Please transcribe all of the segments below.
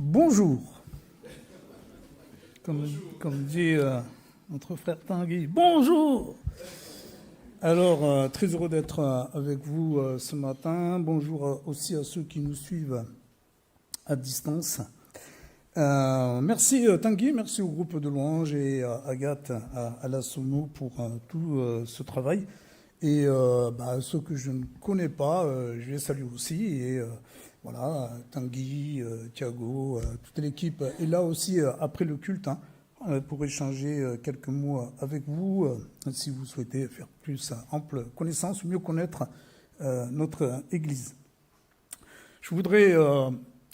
Bonjour. Comme dit notre frère Tanguy, bonjour. Alors, très heureux d'être avec vous ce matin. Bonjour aussi à ceux qui nous suivent à distance. Merci Tanguy, merci au groupe de louanges et Agathe à la Sono pour tout ce travail. Et ceux que je ne connais pas, je les salue aussi. Et voilà, Tanguy, Thiago, toute l'équipe est là aussi après le culte pour échanger quelques mots avec vous si vous souhaitez faire plus ample connaissance ou mieux connaître notre Église. Je voudrais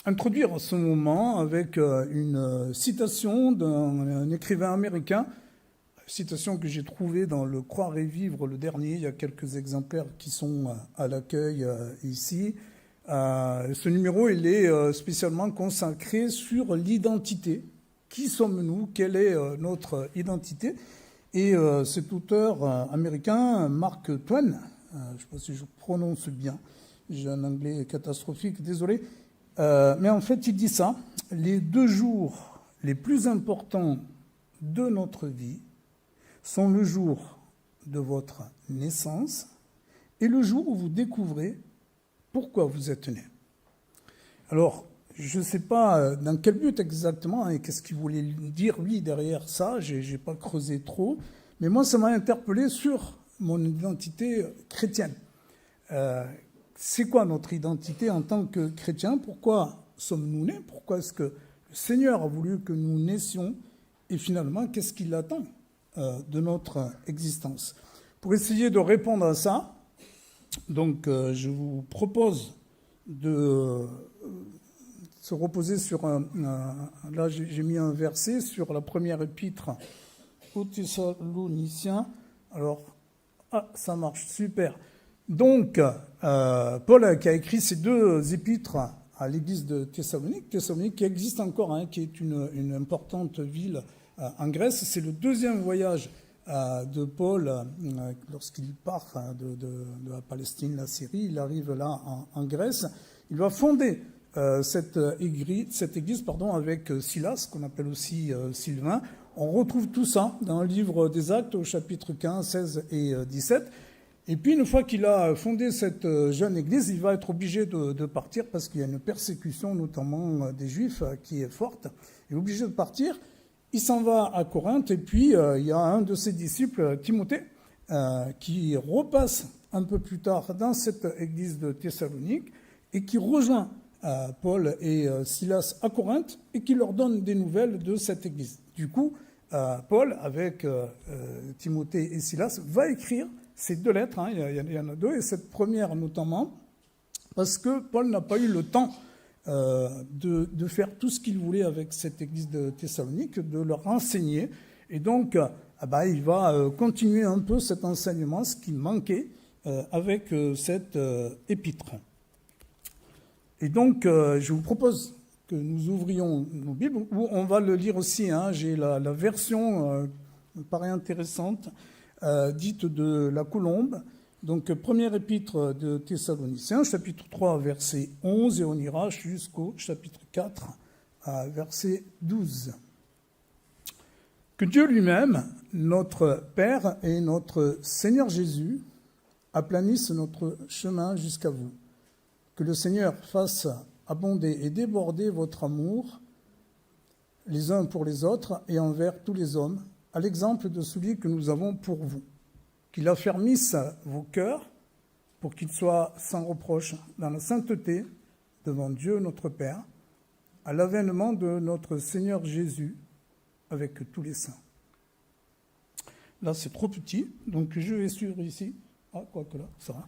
introduire ce moment avec une citation d'un écrivain américain, citation que j'ai trouvée dans le Croire et Vivre, le dernier. Il y a quelques exemplaires qui sont à l'accueil ici. Ce numéro, il est spécialement consacré sur l'identité. Qui sommes-nous? Quelle est notre identité? Et cet auteur américain, Mark Twain, je ne sais pas si je prononce bien, j'ai un anglais catastrophique, désolé, mais en fait, il dit ça: les 2 jours les plus importants de notre vie sont le jour de votre naissance et le jour où vous découvrez pourquoi vous êtes né. Alors, je ne sais pas dans quel but exactement et qu'est-ce qu'il voulait dire lui derrière ça, je n'ai pas creusé trop, mais moi ça m'a interpellé sur mon identité chrétienne. C'est quoi notre identité en tant que chrétien? Pourquoi sommes-nous nés? Pourquoi est-ce que le Seigneur a voulu que nous naissions? Et finalement, qu'est-ce qu'il attend de notre existence? Pour essayer de répondre à ça, donc je vous propose de se reposer sur là j'ai mis un verset sur la première épître aux Thessaloniciens. Alors, ça marche, super. Donc, Paul qui a écrit ces 2 épîtres à l'église de Thessalonique qui existe encore, qui est une importante ville en Grèce. C'est le 2e voyage de Paul lorsqu'il part de la Palestine, la Syrie. Il arrive là en Grèce. Il va fonder cette église avec Silas, qu'on appelle aussi Sylvain. On retrouve tout ça dans le livre des Actes au chapitre 15, 16 et 17. Et puis, une fois qu'il a fondé cette jeune église, il va être obligé de partir parce qu'il y a une persécution, notamment des Juifs, qui est forte. Il est obligé de partir. Il s'en va à Corinthe et puis il y a un de ses disciples, Timothée, qui repasse un peu plus tard dans cette église de Thessalonique et qui rejoint Paul et Silas à Corinthe et qui leur donne des nouvelles de cette église. Du coup, Paul, avec Timothée et Silas, va écrire ces 2 lettres, il y en a 2, et cette première notamment, parce que Paul n'a pas eu le temps de faire tout ce qu'il voulait avec cette église de Thessalonique, de leur enseigner. Et donc, il va continuer un peu cet enseignement, ce qui manquait avec cette épître. Et donc, je vous propose que nous ouvrions nos Bibles, où on va le lire aussi. J'ai la version, me paraît intéressante, dite de la Colombe. Donc, première épître de Thessaloniciens, chapitre 3, verset 11, et on ira jusqu'au chapitre 4, verset 12. Que Dieu lui-même, notre Père et notre Seigneur Jésus, aplanisse notre chemin jusqu'à vous. Que le Seigneur fasse abonder et déborder votre amour les uns pour les autres et envers tous les hommes, à l'exemple de celui que nous avons pour vous. Qu'il affermisse vos cœurs pour qu'ils soient sans reproche dans la sainteté devant Dieu notre Père, à l'avènement de notre Seigneur Jésus avec tous les saints. Là, c'est trop petit, donc je vais suivre ici. Quoique là, ça va.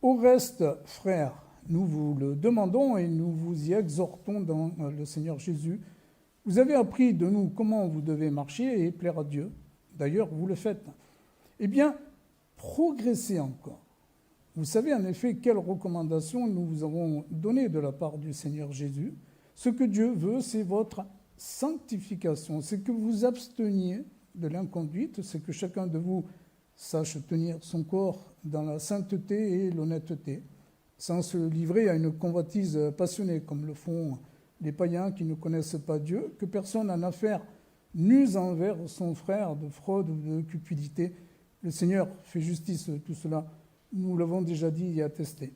Au reste, frères, nous vous le demandons et nous vous y exhortons dans le Seigneur Jésus. Vous avez appris de nous comment vous devez marcher et plaire à Dieu. D'ailleurs, vous le faites. Eh bien, progressez encore. Vous savez en effet quelles recommandations nous vous avons données de la part du Seigneur Jésus. Ce que Dieu veut, c'est votre sanctification, c'est que vous absteniez de l'inconduite, c'est que chacun de vous sache tenir son corps dans la sainteté et l'honnêteté, sans se livrer à une convoitise passionnée, comme le font les païens qui ne connaissent pas Dieu, que personne en affaire n'use envers son frère de fraude ou de cupidité. Le Seigneur fait justice de tout cela. Nous l'avons déjà dit et attesté.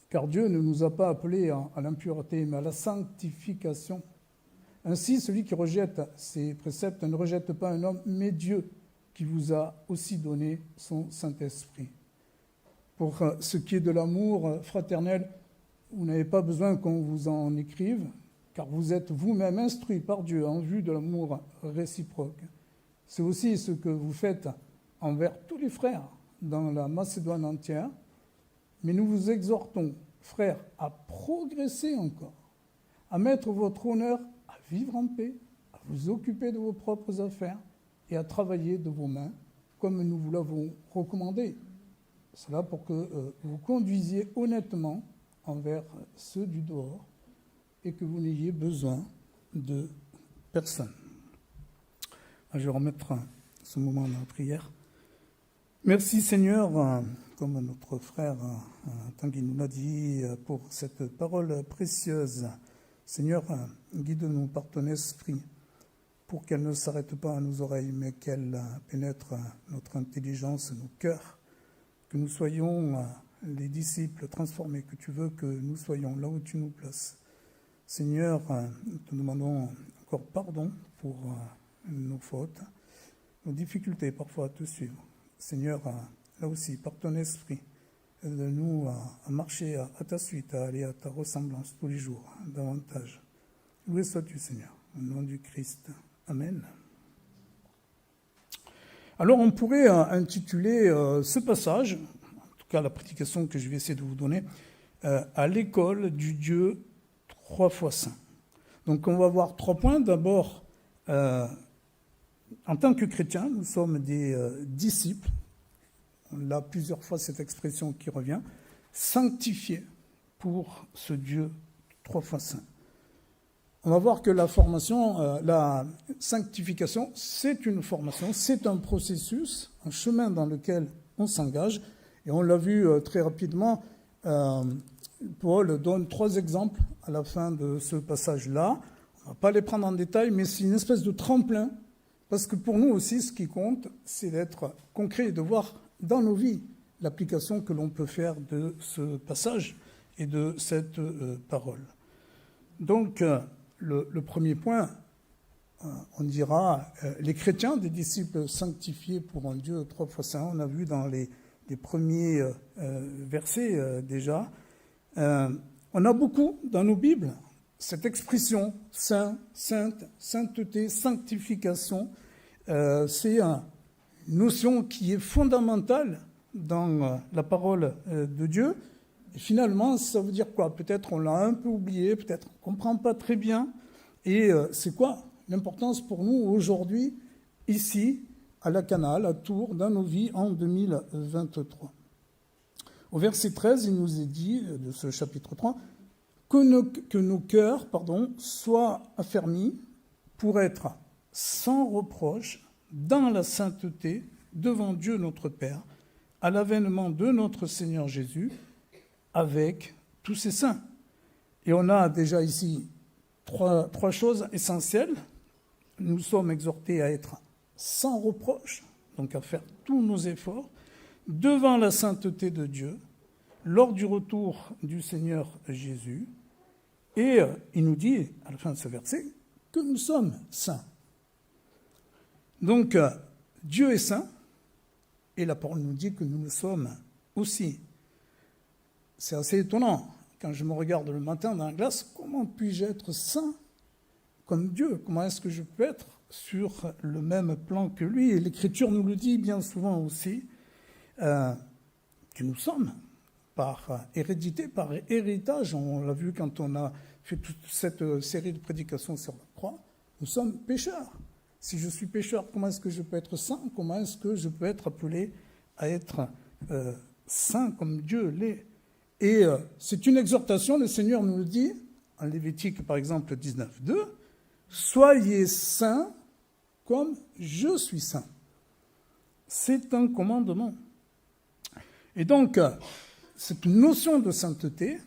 Car Dieu ne nous a pas appelés à l'impureté, mais à la sanctification. Ainsi, celui qui rejette ces préceptes ne rejette pas un homme, mais Dieu, qui vous a aussi donné son Saint-Esprit. Pour ce qui est de l'amour fraternel, vous n'avez pas besoin qu'on vous en écrive, car vous êtes vous-même instruits par Dieu en vue de l'amour réciproque. C'est aussi ce que vous faites envers tous les frères dans la Macédoine entière, mais nous vous exhortons, frères, à progresser encore, à mettre votre honneur à vivre en paix, à vous occuper de vos propres affaires et à travailler de vos mains, comme nous vous l'avons recommandé. Cela pour que vous conduisiez honnêtement envers ceux du dehors et que vous n'ayez besoin de personne. Je vais remettre ce moment dans la prière. Merci Seigneur, comme notre frère Tanguy nous l'a dit, pour cette parole précieuse. Seigneur, guide-nous par ton esprit pour qu'elle ne s'arrête pas à nos oreilles, mais qu'elle pénètre notre intelligence, nos cœurs, que nous soyons les disciples transformés que tu veux que nous soyons là où tu nous places. Seigneur, nous te demandons encore pardon pour nos fautes, nos difficultés parfois à te suivre. Seigneur, là aussi, par ton esprit, aide-nous à marcher à ta suite, à aller à ta ressemblance tous les jours, davantage. Loué sois-tu, Seigneur, au nom du Christ. Amen. Alors, on pourrait intituler ce passage, en tout cas la prédication que je vais essayer de vous donner, à l'école du Dieu 3 fois saint. Donc, on va voir 3 points. D'abord, en tant que chrétiens, nous sommes des disciples. On a plusieurs fois cette expression qui revient, sanctifiés pour ce Dieu 3 fois saint. On va voir que la formation, la sanctification, c'est une formation, c'est un processus, un chemin dans lequel on s'engage. Et on l'a vu très rapidement, Paul donne 3 exemples à la fin de ce passage-là. On ne va pas les prendre en détail, mais c'est une espèce de tremplin. Parce que pour nous aussi, ce qui compte, c'est d'être concret et de voir dans nos vies l'application que l'on peut faire de ce passage et de cette parole. Donc, le premier point, on dira les chrétiens, des disciples sanctifiés pour un Dieu 3 fois saint. On a vu dans les premiers versets déjà. On a beaucoup dans nos Bibles cette expression saint, sainte, sainteté, sanctification. C'est une notion qui est fondamentale dans la parole de Dieu. Et finalement, ça veut dire quoi? Peut-être on l'a un peu oublié, peut-être on ne comprend pas très bien. Et c'est quoi l'importance pour nous aujourd'hui, ici, à la Canale, à Tours, dans nos vies en 2023? Au verset 13, il nous est dit, de ce chapitre 3, que nos cœurs soient affermis pour être sans reproche dans la sainteté devant Dieu notre Père, à l'avènement de notre Seigneur Jésus, avec tous ses saints. Et on a déjà ici trois choses essentielles. Nous sommes exhortés à être sans reproche, donc à faire tous nos efforts, devant la sainteté de Dieu, lors du retour du Seigneur Jésus. Et il nous dit, à la fin de ce verset, que nous sommes saints. Donc, Dieu est saint, et la parole nous dit que nous le sommes aussi. C'est assez étonnant. Quand je me regarde le matin dans la glace, comment puis-je être saint comme Dieu? Comment est-ce que je peux être sur le même plan que lui? Et l'Écriture nous le dit bien souvent aussi, que nous sommes par hérédité, par héritage. On l'a vu quand on a fait toute cette série de prédications sur la croix. Nous sommes pécheurs. Si je suis pécheur, comment est-ce que je peux être saint? Comment est-ce que je peux être appelé à être saint comme Dieu l'est? Et c'est une exhortation, le Seigneur nous le dit, en Lévitique par exemple 19:2, « Soyez saints comme je suis saint ». C'est un commandement. Et donc, cette notion de sainteté,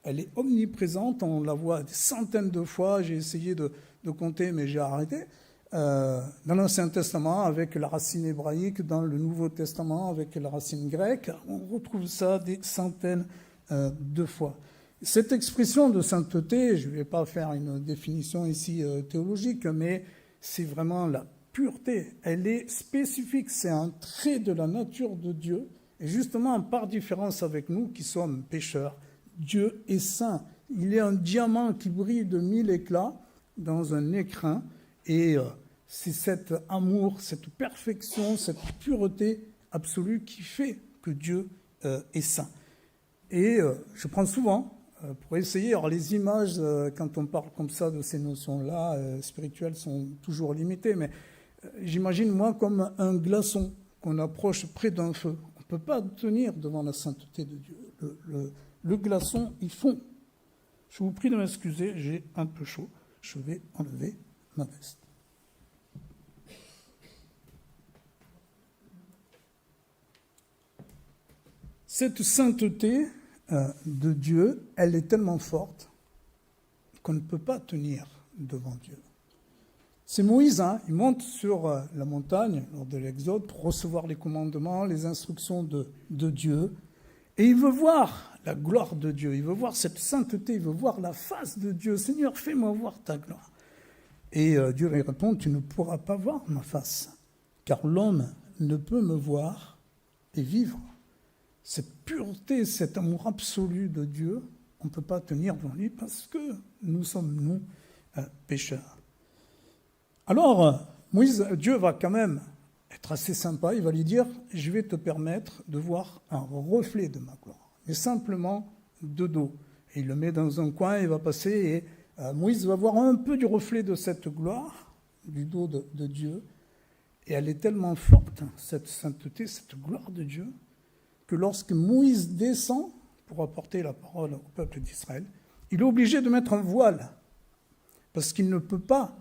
elle est omniprésente, on la voit des centaines de fois, j'ai essayé de compter mais j'ai arrêté. Dans l'Ancien Testament avec la racine hébraïque, dans le Nouveau Testament avec la racine grecque, on retrouve ça des centaines de fois. Cette expression de sainteté, je ne vais pas faire une définition ici théologique, mais c'est vraiment la pureté. Elle est spécifique, c'est un trait de la nature de Dieu. Et justement, par différence avec nous qui sommes pécheurs, Dieu est saint. Il est un diamant qui brille de 1000 éclats dans un écrin. Et c'est cet amour, cette perfection, cette pureté absolue qui fait que Dieu est saint. Et je prends souvent, pour essayer, alors les images, quand on parle comme ça de ces notions-là, spirituelles, sont toujours limitées, mais j'imagine moi comme un glaçon qu'on approche près d'un feu. On ne peut pas tenir devant la sainteté de Dieu. Le glaçon, il fond. Je vous prie de m'excuser, j'ai un peu chaud. Je vais enlever ma veste. Cette sainteté de Dieu, elle est tellement forte qu'on ne peut pas tenir devant Dieu. C'est Moïse, il monte sur la montagne lors de l'Exode pour recevoir les commandements, les instructions de Dieu. Et il veut voir la gloire de Dieu, il veut voir cette sainteté, il veut voir la face de Dieu. Seigneur, fais-moi voir ta gloire. Et Dieu lui répond, tu ne pourras pas voir ma face, car l'homme ne peut me voir et vivre. Cette pureté, cet amour absolu de Dieu, on ne peut pas tenir devant lui parce que nous sommes, nous, pécheurs. Alors, Dieu va quand même être assez sympa, il va lui dire, je vais te permettre de voir un reflet de ma gloire, mais simplement de dos. Et il le met dans un coin, il va passer, et Moïse va voir un peu du reflet de cette gloire, du dos de Dieu, et elle est tellement forte, cette sainteté, cette gloire de Dieu, que lorsque Moïse descend pour apporter la parole au peuple d'Israël, il est obligé de mettre un voile, parce qu'il ne peut pas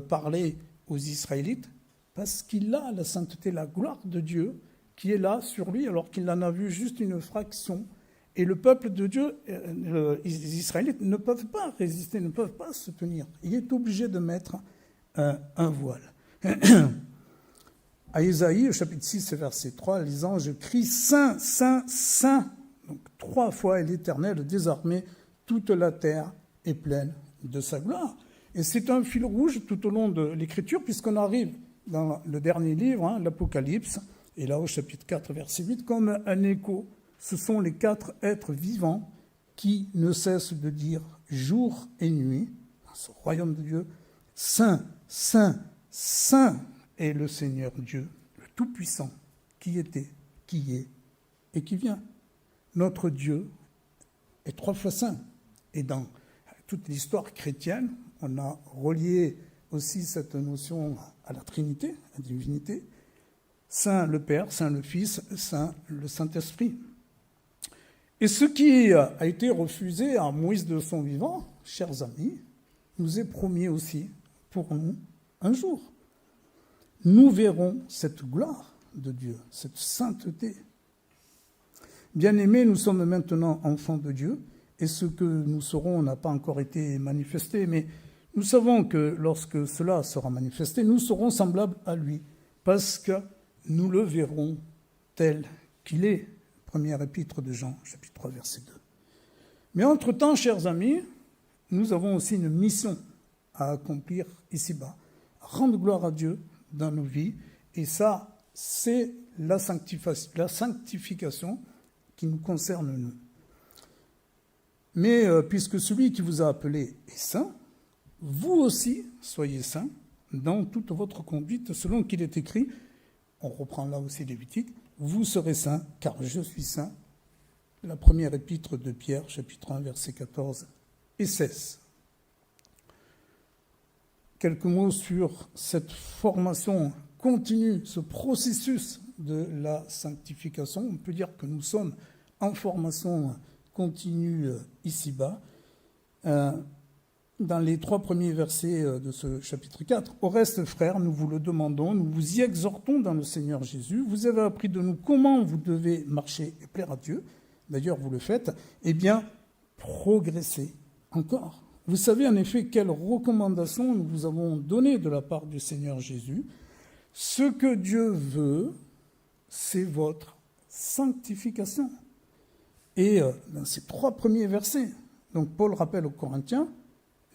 parler aux Israélites, parce qu'il a la sainteté, la gloire de Dieu qui est là sur lui, alors qu'il en a vu juste une fraction. Et le peuple de Dieu, les Israélites ne peuvent pas résister, ne peuvent pas se tenir. Il est obligé de mettre un voile. À Ésaïe, au chapitre 6, verset 3, les anges crient « Saint, Saint, Saint ». Donc 3 fois, et l'Éternel, désormais, toute la terre est pleine de sa gloire. Et c'est un fil rouge tout au long de l'Écriture, puisqu'on arrive dans le dernier livre, l'Apocalypse, et là au chapitre 4, verset 8, comme un écho, ce sont les 4 êtres vivants qui ne cessent de dire jour et nuit, dans ce royaume de Dieu, Saint, Saint, Saint est le Seigneur Dieu, le Tout-Puissant, qui était, qui est et qui vient. Notre Dieu est 3 fois saint. Et dans toute l'histoire chrétienne, on a relié aussi cette notion à la Trinité, à la divinité. Saint le Père, Saint le Fils, Saint le Saint-Esprit. Et ce qui a été refusé à Moïse de son vivant, chers amis, nous est promis aussi pour nous un jour. Nous verrons cette gloire de Dieu, cette sainteté. Bien-aimés, nous sommes maintenant enfants de Dieu, et ce que nous serons n'a pas encore été manifesté, mais nous savons que lorsque cela sera manifesté, nous serons semblables à lui, parce que nous le verrons tel qu'il est. Première épître de Jean, chapitre 3, verset 2. Mais entre-temps, chers amis, nous avons aussi une mission à accomplir ici-bas, rendre gloire à Dieu dans nos vies, et ça, c'est la sanctification qui nous concerne, nous. Mais puisque celui qui vous a appelé est saint, vous aussi soyez saints dans toute votre conduite, selon qu'il est écrit, on reprend là aussi Lévitique, vous serez saints, car je suis saint. La première épître de Pierre, chapitre 1, versets 14 et 16. Quelques mots sur cette formation continue, ce processus de la sanctification. On peut dire que nous sommes en formation continue ici-bas. Dans les 3 premiers versets de ce chapitre 4. « Au reste, frères, nous vous le demandons, nous vous y exhortons dans le Seigneur Jésus. Vous avez appris de nous comment vous devez marcher et plaire à Dieu. D'ailleurs, vous le faites. Eh bien, progresser encore. Vous savez en effet quelles recommandations nous vous avons données de la part du Seigneur Jésus. Ce que Dieu veut, c'est votre sanctification. Et dans ces 3 premiers versets, donc Paul rappelle aux Corinthiens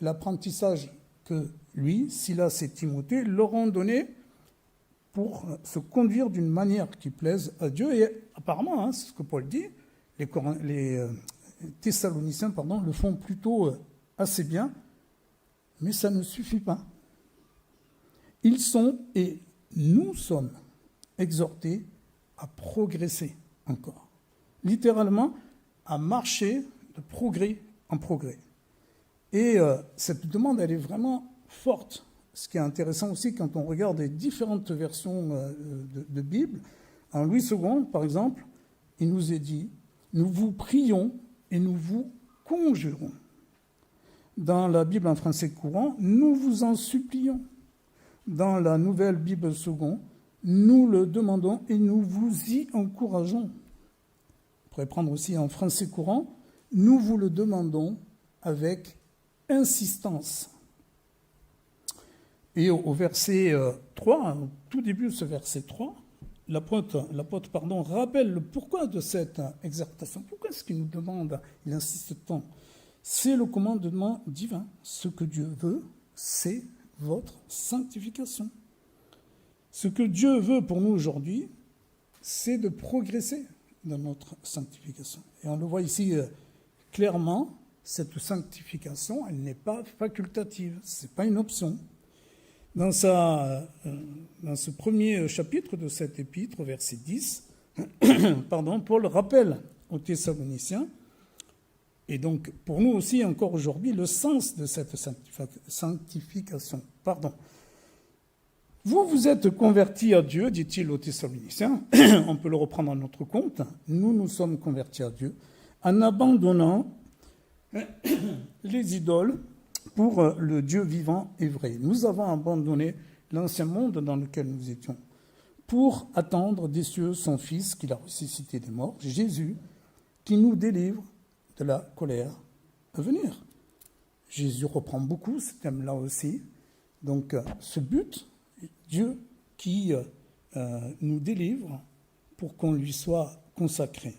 l'apprentissage que lui, Silas et Timothée leur ont donné pour se conduire d'une manière qui plaise à Dieu. Et apparemment, c'est ce que Paul dit, les Thessaloniciens le font plutôt assez bien, mais ça ne suffit pas. Ils sont, et nous sommes, exhortés à progresser encore. Littéralement, à marcher de progrès en progrès. Et cette demande, elle est vraiment forte. Ce qui est intéressant aussi quand on regarde les différentes versions de Bible. En Louis II, par exemple, il nous est dit « Nous vous prions et nous vous conjurons ». Dans la Bible en français courant, « Nous vous en supplions ». Dans la nouvelle Bible seconde, « Nous le demandons et nous vous y encourageons ». On pourrait prendre aussi en français courant, « Nous vous le demandons avec insistance ». Et au verset 3, au tout début de ce verset 3, l'apôtre rappelle le pourquoi de cette exhortation. Pourquoi est-ce qu'il nous demande, il insiste tant? C'est le commandement divin. Ce que Dieu veut, c'est votre sanctification. Ce que Dieu veut pour nous aujourd'hui, c'est de progresser dans notre sanctification. Et on le voit ici clairement, cette sanctification, elle n'est pas facultative, ce n'est pas une option. Dans ce premier chapitre de cette épître, verset 10, Paul rappelle aux Thessaloniciens, et donc pour nous aussi encore aujourd'hui, le sens de cette sanctification. Vous vous êtes convertis à Dieu, dit-il aux Thessaloniciens, on peut le reprendre en notre compte, nous nous sommes convertis à Dieu, en abandonnant les idoles pour le Dieu vivant et vrai. Nous avons abandonné l'ancien monde dans lequel nous étions pour attendre des cieux son Fils qu'il a ressuscité des morts, Jésus, qui nous délivre de la colère à venir. Jésus reprend beaucoup ce thème-là aussi. Donc ce but, Dieu qui nous délivre pour qu'on lui soit consacré.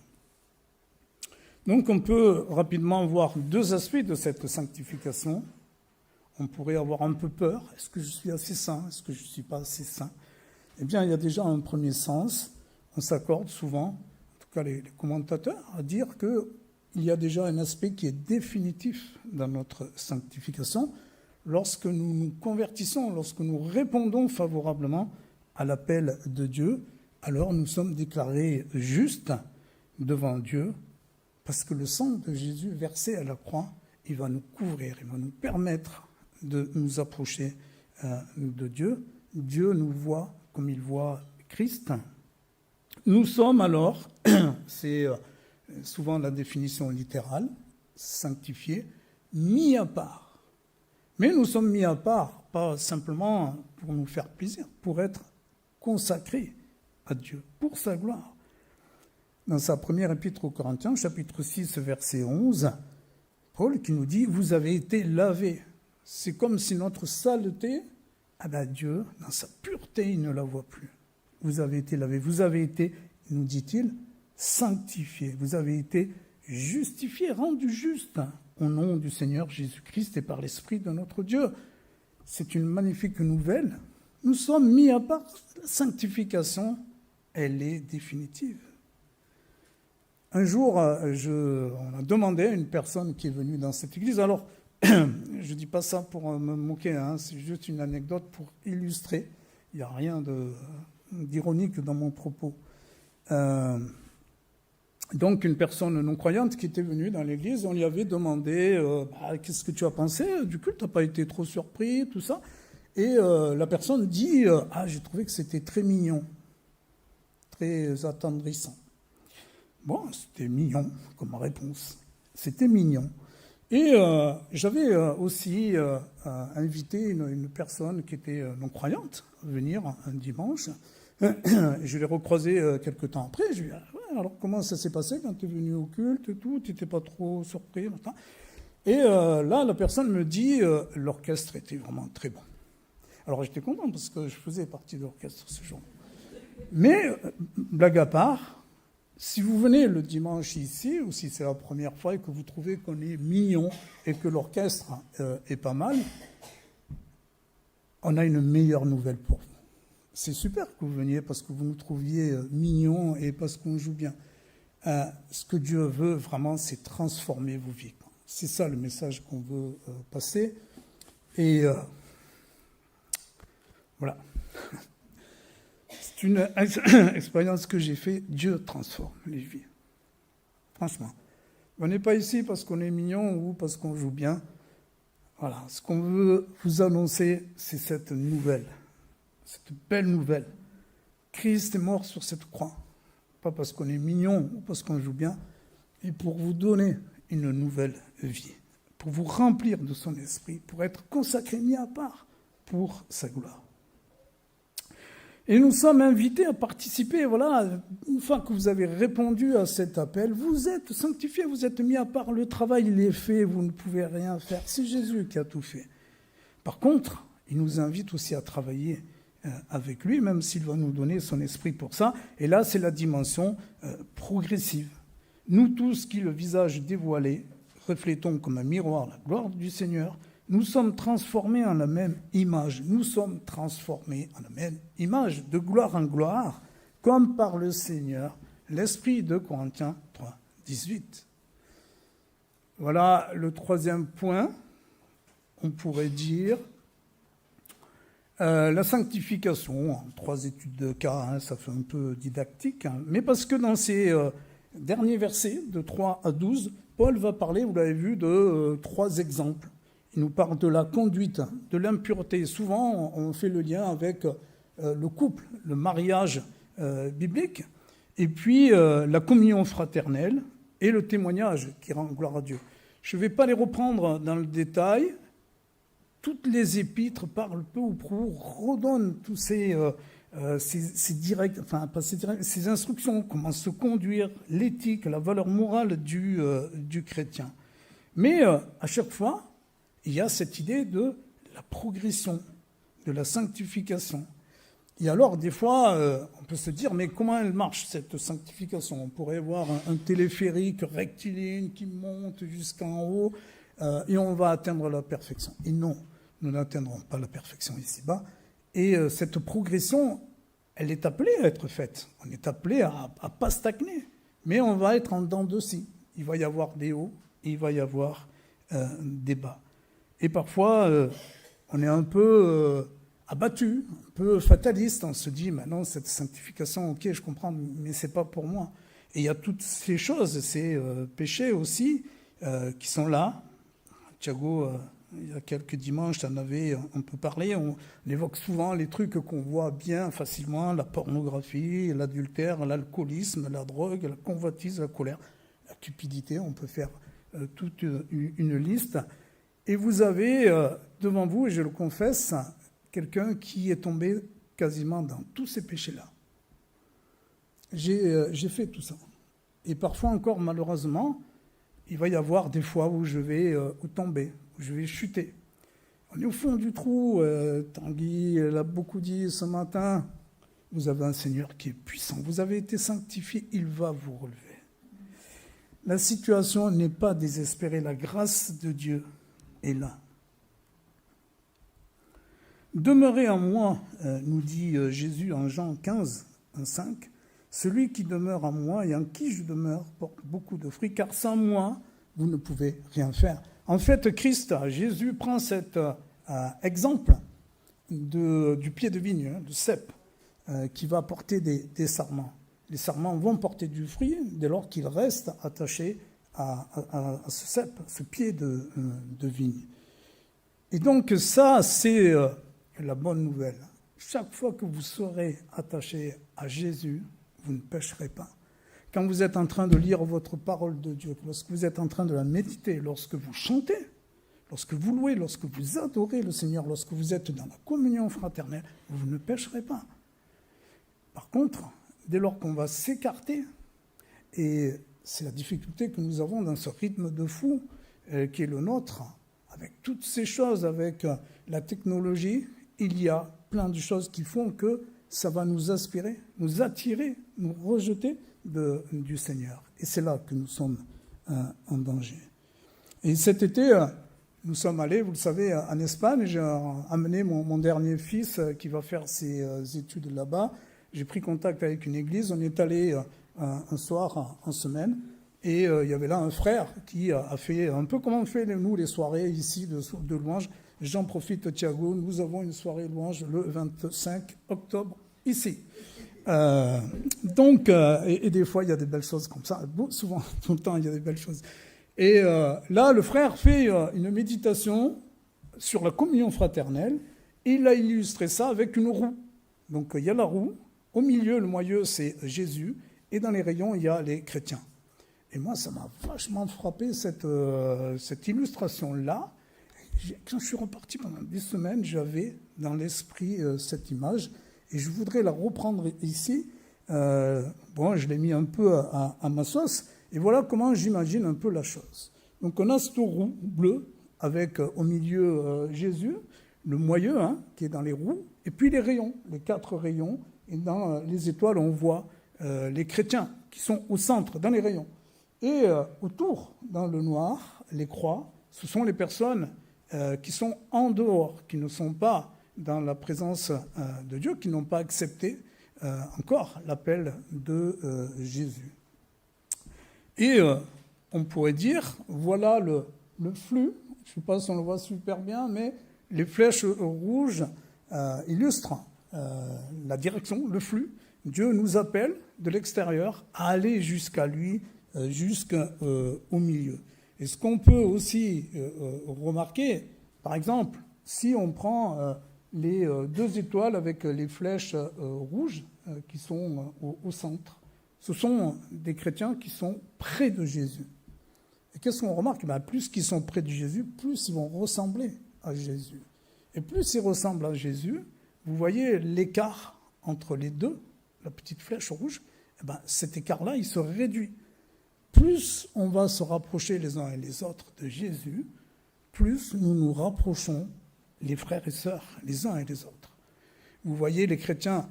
Donc on peut rapidement voir 2 aspects de cette sanctification. On pourrait avoir un peu peur. Est-ce que je suis assez saint? Est-ce que je ne suis pas assez saint? Eh bien, il y a déjà un premier sens. On s'accorde souvent, en tout cas les commentateurs, à dire qu'il y a déjà un aspect qui est définitif dans notre sanctification. Lorsque nous nous convertissons, lorsque nous répondons favorablement à l'appel de Dieu, alors nous sommes déclarés justes devant Dieu, parce que le sang de Jésus versé à la croix, il va nous couvrir, il va nous permettre de nous approcher de Dieu. Dieu nous voit comme il voit Christ. Nous sommes alors, c'est souvent la définition littérale, sanctifiés, mis à part. Mais nous sommes mis à part, pas simplement pour nous faire plaisir, pour être consacrés à Dieu, pour sa gloire. Dans sa première épître aux Corinthiens, chapitre 6, verset 11, Paul qui nous dit « Vous avez été lavés ». C'est comme si notre saleté, Dieu, dans sa pureté, il ne la voit plus. Vous avez été lavés, vous avez été, nous dit-il, sanctifiés. Vous avez été justifiés, rendus justes au nom du Seigneur Jésus-Christ et par l'Esprit de notre Dieu. C'est une magnifique nouvelle. Nous sommes mis à part. La sanctification, elle est définitive. Un jour, on a demandé à une personne qui est venue dans cette église, alors je ne dis pas ça pour me moquer, c'est juste une anecdote pour illustrer. Il n'y a rien d'ironique dans mon propos. Donc une personne non-croyante qui était venue dans l'église, on lui avait demandé qu'est-ce que tu as pensé du culte, tu n'as pas été trop surpris, tout ça. Et la personne dit j'ai trouvé que c'était très mignon, très attendrissant. Bon, c'était mignon comme réponse. C'était mignon. Et j'avais aussi invité une personne qui était non-croyante à venir un dimanche. Je l'ai recroisé quelques temps après. Je lui ai dit, Alors, comment ça s'est passé quand tu es venu au culte et tout? Tu n'étais pas trop surpris, machin. Et là, la personne me dit, l'orchestre était vraiment très bon. Alors, j'étais content parce que je faisais partie de l'orchestre ce jour. Mais, blague à part, si vous venez le dimanche ici, ou si c'est la première fois et que vous trouvez qu'on est mignon et que l'orchestre est pas mal, on a une meilleure nouvelle pour vous. C'est super que vous veniez parce que vous nous trouviez mignons et parce qu'on joue bien. Ce que Dieu veut vraiment, c'est transformer vos vies. C'est ça le message qu'on veut passer. Et voilà. C'est une expérience que j'ai faite. Dieu transforme les vies. Franchement. On n'est pas ici parce qu'on est mignon ou parce qu'on joue bien. Voilà. Ce qu'on veut vous annoncer, c'est cette nouvelle. Cette belle nouvelle. Christ est mort sur cette croix. Pas parce qu'on est mignon ou parce qu'on joue bien, mais pour vous donner une nouvelle vie. Pour vous remplir de son esprit, pour être consacré, mis à part pour sa gloire. Et nous sommes invités à participer, voilà, une fois que vous avez répondu à cet appel, vous êtes sanctifiés, vous êtes mis à part, le travail il est fait, vous ne pouvez rien faire, c'est Jésus qui a tout fait. Par contre, il nous invite aussi à travailler avec lui, même s'il va nous donner son esprit pour ça, et là c'est la dimension progressive. Nous tous qui, le visage dévoilé, reflétons comme un miroir la gloire du Seigneur, nous sommes transformés en la même image. Nous sommes transformés en la même image, de gloire en gloire, comme par le Seigneur, l'Esprit de Corinthiens 3, 18. Voilà le troisième point, on pourrait dire. La sanctification, en 3 études de cas, ça fait un peu didactique, mais parce que dans ces derniers versets, de 3 à 12, Paul va parler, vous l'avez vu, de 3 exemples. Il nous parle de la conduite, de l'impureté. Souvent, on fait le lien avec le couple, le mariage biblique, et puis la communion fraternelle et le témoignage qui rend gloire à Dieu. Je ne vais pas les reprendre dans le détail. Toutes les épîtres parlent peu ou prou, redonnent tous ces instructions, comment se conduire, l'éthique, la valeur morale du chrétien. Mais à chaque fois, il y a cette idée de la progression, de la sanctification. Et alors, des fois, on peut se dire, mais comment elle marche, cette sanctification? On pourrait voir un téléphérique rectiligne qui monte jusqu'en haut, et on va atteindre la perfection. Et non, nous n'atteindrons pas la perfection ici-bas. Et cette progression, elle est appelée à être faite. On est appelé à ne pas stagner. Mais on va être en dents de scie. Il va y avoir des hauts et il va y avoir des bas. Et parfois, on est un peu abattu, un peu fataliste. On se dit, maintenant, cette sanctification, ok, je comprends, mais ce n'est pas pour moi. Et il y a toutes ces choses, ces péchés aussi, qui sont là. Thiago, il y a quelques dimanches, on peut parler, on évoque souvent les trucs qu'on voit bien facilement, la pornographie, l'adultère, l'alcoolisme, la drogue, la convoitise, la colère, la cupidité, on peut faire toute une liste. Et vous avez devant vous, et je le confesse, quelqu'un qui est tombé quasiment dans tous ces péchés-là. J'ai fait tout ça. Et parfois encore, malheureusement, il va y avoir des fois où je vais tomber, où je vais chuter. On est au fond du trou. Tanguy l'a beaucoup dit ce matin. Vous avez un Seigneur qui est puissant. Vous avez été sanctifié, il va vous relever. La situation n'est pas désespérée. La grâce de Dieu est là. Demeurez en moi, nous dit Jésus en Jean 15, 5. Celui qui demeure en moi et en qui je demeure porte beaucoup de fruits, car sans moi, vous ne pouvez rien faire. En fait, Jésus prend cet exemple du pied de vigne, du cep, qui va porter des sarments. Les sarments vont porter du fruit dès lors qu'ils restent attachés à ce cep, ce pied de vigne. Et donc ça, c'est la bonne nouvelle. Chaque fois que vous serez attaché à Jésus, vous ne pécherez pas. Quand vous êtes en train de lire votre parole de Dieu, lorsque vous êtes en train de la méditer, lorsque vous chantez, lorsque vous louez, lorsque vous adorez le Seigneur, lorsque vous êtes dans la communion fraternelle, vous ne pécherez pas. Par contre, dès lors qu'on va s'écarter, Et c'est la difficulté que nous avons dans ce rythme de fou qui est le nôtre. Avec toutes ces choses, avec la technologie, il y a plein de choses qui font que ça va nous aspirer, nous attirer, nous rejeter du Seigneur. Et c'est là que nous sommes en danger. Et cet été, nous sommes allés, vous le savez, en Espagne. J'ai amené mon dernier fils qui va faire ses études là-bas. J'ai pris contact avec une église. On est allé un soir en semaine. Et il y avait là un frère qui a fait un peu comme on fait nous les soirées ici de louange. J'en profite, Thiago, nous avons une soirée louange le 25 octobre ici. Et des fois, il y a des belles choses comme ça. Souvent, tout le temps, il y a des belles choses. Et là, le frère fait une méditation sur la communion fraternelle. Et il a illustré ça avec une roue. Donc, il y a la roue. Au milieu, le moyeu, c'est Jésus. Et dans les rayons, il y a les chrétiens. Et moi, ça m'a vachement frappé, cette illustration-là. Quand je suis reparti pendant 10 semaines, j'avais dans l'esprit cette image. Et je voudrais la reprendre ici. Je l'ai mis un peu à ma sauce. Et voilà comment j'imagine un peu la chose. Donc on a cette roue bleue avec au milieu Jésus, le moyeu qui est dans les roues, et puis les rayons, les 4 rayons. Et dans les étoiles, on voit les chrétiens qui sont au centre, dans les rayons. Et autour, dans le noir, les croix, ce sont les personnes qui sont en dehors, qui ne sont pas dans la présence de Dieu, qui n'ont pas accepté encore l'appel de Jésus. Et on pourrait dire, voilà le flux, je ne sais pas si on le voit super bien, mais les flèches rouges illustrent la direction, le flux. Dieu nous appelle de l'extérieur à aller jusqu'à lui, jusqu'au milieu. Et ce qu'on peut aussi remarquer, par exemple, si on prend les 2 étoiles avec les flèches rouges qui sont au centre, ce sont des chrétiens qui sont près de Jésus. Et qu'est-ce qu'on remarque ? Plus qu'ils sont près de Jésus, plus ils vont ressembler à Jésus. Et plus ils ressemblent à Jésus, vous voyez l'écart entre les deux, la petite flèche rouge, cet écart-là, il se réduit. Plus on va se rapprocher les uns et les autres de Jésus, plus nous nous rapprochons, les frères et sœurs, les uns et les autres. Vous voyez les chrétiens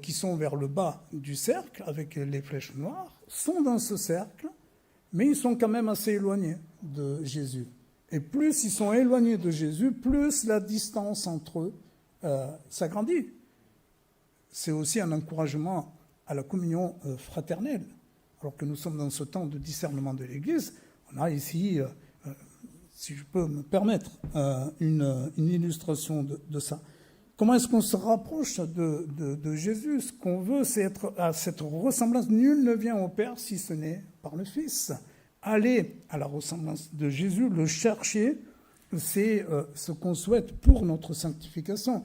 qui sont vers le bas du cercle, avec les flèches noires, sont dans ce cercle, mais ils sont quand même assez éloignés de Jésus. Et plus ils sont éloignés de Jésus, plus la distance entre eux s'agrandit. C'est aussi un encouragement à la communion fraternelle. Alors que nous sommes dans ce temps de discernement de l'Église, on a ici, si je peux me permettre, une illustration de ça. Comment est-ce qu'on se rapproche de Jésus ? Ce qu'on veut, c'est être à cette ressemblance. Nul ne vient au Père si ce n'est par le Fils. Aller à la ressemblance de Jésus, le chercher, c'est ce qu'on souhaite pour notre sanctification.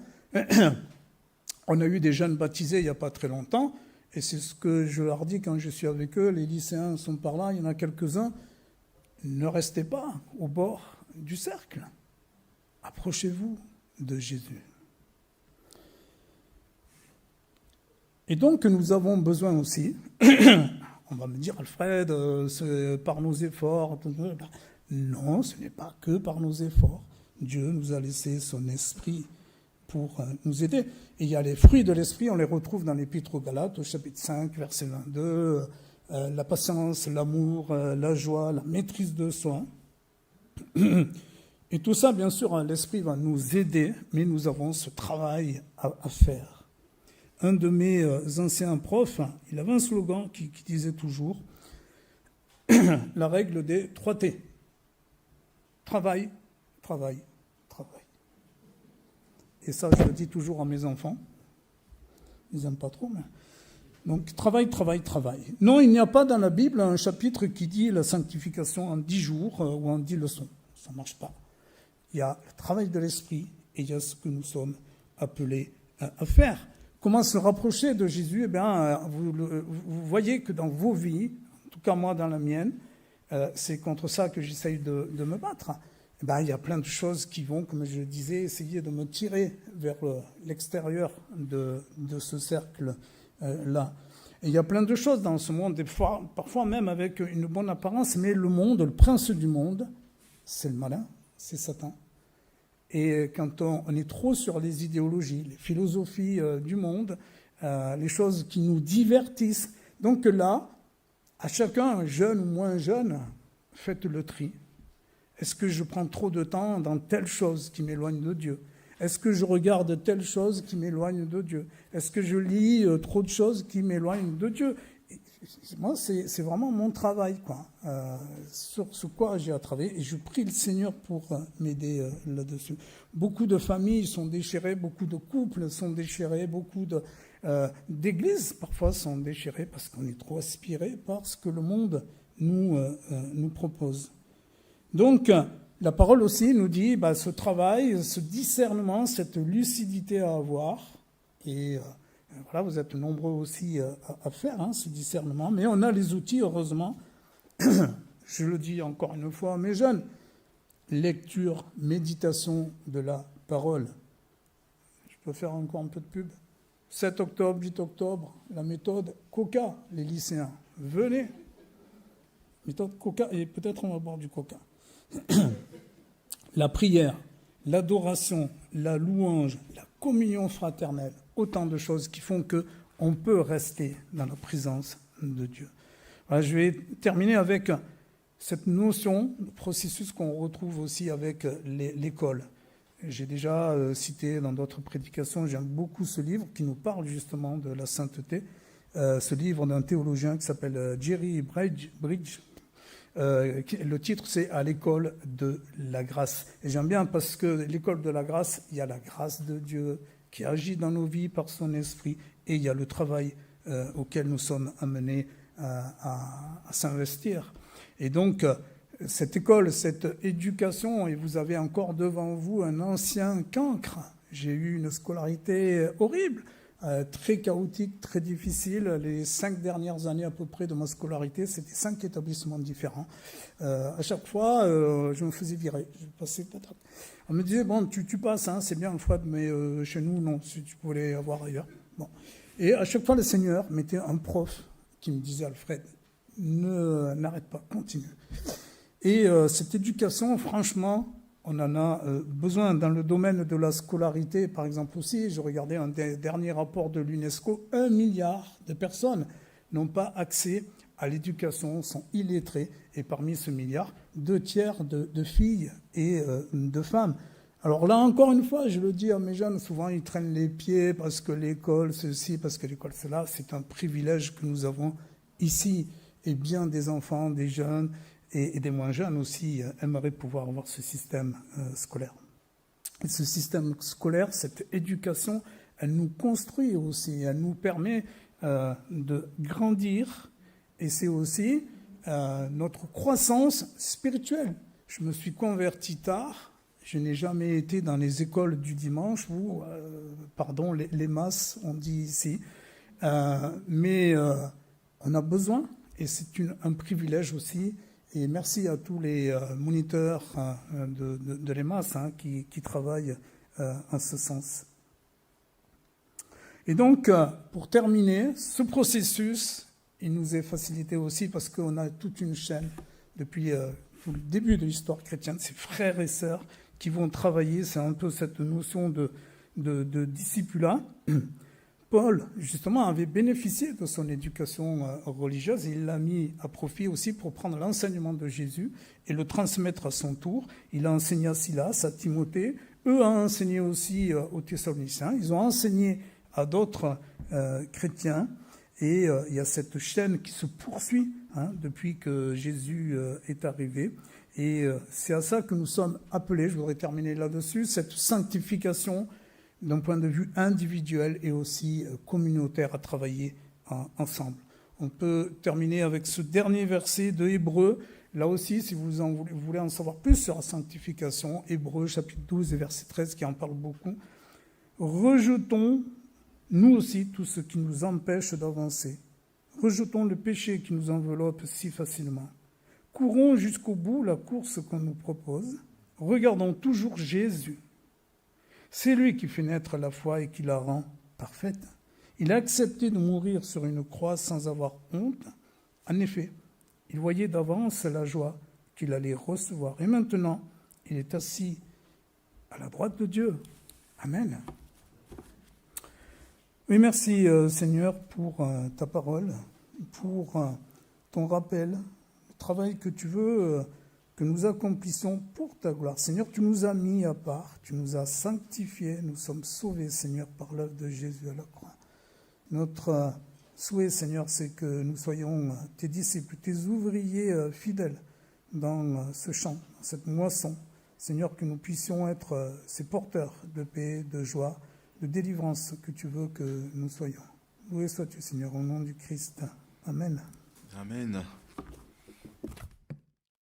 On a eu des jeunes baptisés il n'y a pas très longtemps, et c'est ce que je leur dis quand je suis avec eux. Les lycéens sont par là, il y en a quelques-uns. Ne restez pas au bord du cercle. Approchez-vous de Jésus. Et donc, nous avons besoin aussi, on va me dire, Alfred, c'est par nos efforts. Non, ce n'est pas que par nos efforts. Dieu nous a laissé son esprit pour nous aider. Et il y a les fruits de l'esprit, on les retrouve dans l'Épître aux Galates, au chapitre 5, verset 22, la patience, l'amour, la joie, la maîtrise de soi. Et tout ça, bien sûr, l'esprit va nous aider, mais nous avons ce travail à faire. Un de mes anciens profs, il avait un slogan qui disait toujours la règle des 3 T. Travail, travail, travail. Et ça, je le dis toujours à mes enfants. Ils n'aiment pas trop, mais... Donc, travail, travail, travail. Non, il n'y a pas dans la Bible un chapitre qui dit la sanctification en 10 jours ou en 10 leçons. Ça ne marche pas. Il y a le travail de l'esprit et il y a ce que nous sommes appelés à faire. Comment se rapprocher de Jésus ? Eh bien, vous voyez que dans vos vies, en tout cas moi dans la mienne, c'est contre ça que j'essaye de me battre. Eh bien, il y a plein de choses qui vont, comme je le disais, essayer de me tirer vers l'extérieur de ce cercle-là. Et il y a plein de choses dans ce monde, parfois même avec une bonne apparence, mais le monde, le prince du monde, c'est le malin, c'est Satan. Et quand on est trop sur les idéologies, les philosophies du monde, les choses qui nous divertissent, donc là, à chacun, jeune ou moins jeune, faites le tri. Est-ce que je prends trop de temps dans telle chose qui m'éloigne de Dieu ? Est-ce que je regarde telle chose qui m'éloigne de Dieu ? Est-ce que je lis trop de choses qui m'éloignent de Dieu ? Moi, c'est vraiment mon travail, quoi, sur ce quoi j'ai à travailler. Et je prie le Seigneur pour m'aider là-dessus. Beaucoup de familles sont déchirées, beaucoup de couples sont déchirés, beaucoup d'églises parfois sont déchirées parce qu'on est trop aspiré par ce que le monde nous propose. Donc, la parole aussi nous dit ce travail, ce discernement, cette lucidité à avoir. Et voilà, vous êtes nombreux aussi à faire ce discernement. Mais on a les outils, heureusement. Je le dis encore une fois à mes jeunes. Lecture, méditation de la parole. Je peux faire encore un peu de pub. 7 octobre, 8 octobre, la méthode Coca, les lycéens. Venez. Méthode Coca, et peut-être on va boire du Coca. La prière, l'adoration, la louange, la communion fraternelle, autant de choses qui font qu'on peut rester dans la présence de Dieu. Voilà, je vais terminer avec cette notion, le processus qu'on retrouve aussi avec l'école. J'ai déjà cité dans d'autres prédications, j'aime beaucoup ce livre qui nous parle justement de la sainteté, ce livre d'un théologien qui s'appelle Jerry Bridge. Le titre, c'est « À l'école de la grâce ». Et j'aime bien parce que l'école de la grâce, il y a la grâce de Dieu qui agit dans nos vies par son esprit et il y a le travail auquel nous sommes amenés à s'investir. Et donc, cette école, cette éducation, et vous avez encore devant vous un ancien cancre. J'ai eu une scolarité horrible. Très chaotique, très difficile. Les 5 dernières années à peu près de ma scolarité, c'était 5 établissements différents. À chaque fois, je me faisais virer. On me disait, bon, tu passes, c'est bien Alfred, mais chez nous, non, si tu pouvais avoir ailleurs. Bon. Et à chaque fois, le Seigneur mettait un prof qui me disait, Alfred, n'arrête pas, continue. Et cette éducation, franchement, on en a besoin dans le domaine de la scolarité, par exemple aussi. Je regardais un dernier rapport de l'UNESCO, 1 milliard de personnes n'ont pas accès à l'éducation, sont illettrés. Et parmi ce milliard, 2 tiers de filles et de femmes. Alors là, encore une fois, je le dis à mes jeunes, souvent ils traînent les pieds parce que l'école ceci, parce que l'école cela. C'est un privilège que nous avons ici. Et bien des enfants, des jeunes et des moins jeunes aussi aimeraient pouvoir avoir ce système scolaire. Et ce système scolaire, cette éducation, elle nous construit aussi, elle nous permet de grandir et c'est aussi notre croissance spirituelle. Je me suis converti tard, je n'ai jamais été dans les écoles du dimanche, ou, les masses, on dit ici, mais on a besoin et c'est un privilège aussi. Et merci à tous les moniteurs de l'EMAS qui travaillent en ce sens. Et donc, pour terminer, ce processus, il nous est facilité aussi parce qu'on a toute une chaîne depuis le début de l'histoire chrétienne, ces frères et sœurs qui vont travailler, c'est un peu cette notion de discipulat. Paul, justement, avait bénéficié de son éducation religieuse et il l'a mis à profit aussi pour prendre l'enseignement de Jésus et le transmettre à son tour. Il a enseigné à Silas, à Timothée. Eux ont enseigné aussi aux Thessaloniciens. Ils ont enseigné à d'autres chrétiens. Et il y a cette chaîne qui se poursuit depuis que Jésus est arrivé. Et c'est à ça que nous sommes appelés. Je voudrais terminer là-dessus. Cette sanctification d'un point de vue individuel et aussi communautaire à travailler ensemble. On peut terminer avec ce dernier verset de Hébreux. Là aussi, si vous voulez en savoir plus sur la sanctification, Hébreux chapitre 12 et verset 13 qui en parle beaucoup. Rejetons, nous aussi, tout ce qui nous empêche d'avancer. Rejetons le péché qui nous enveloppe si facilement. Courons jusqu'au bout la course qu'on nous propose. Regardons toujours Jésus. C'est lui qui fait naître la foi et qui la rend parfaite. Il a accepté de mourir sur une croix sans avoir honte. En effet, il voyait d'avance la joie qu'il allait recevoir. Et maintenant, il est assis à la droite de Dieu. Amen. Oui, merci Seigneur pour ta parole, pour ton rappel, le travail que tu veux que nous accomplissions pour ta gloire. Seigneur, tu nous as mis à part, tu nous as sanctifiés, nous sommes sauvés, Seigneur, par l'œuvre de Jésus à la croix. Notre souhait, Seigneur, c'est que nous soyons tes disciples, tes ouvriers fidèles dans ce champ, dans cette moisson. Seigneur, que nous puissions être ces porteurs de paix, de joie, de délivrance que tu veux que nous soyons. Loué sois-tu, Seigneur, au nom du Christ. Amen. Amen.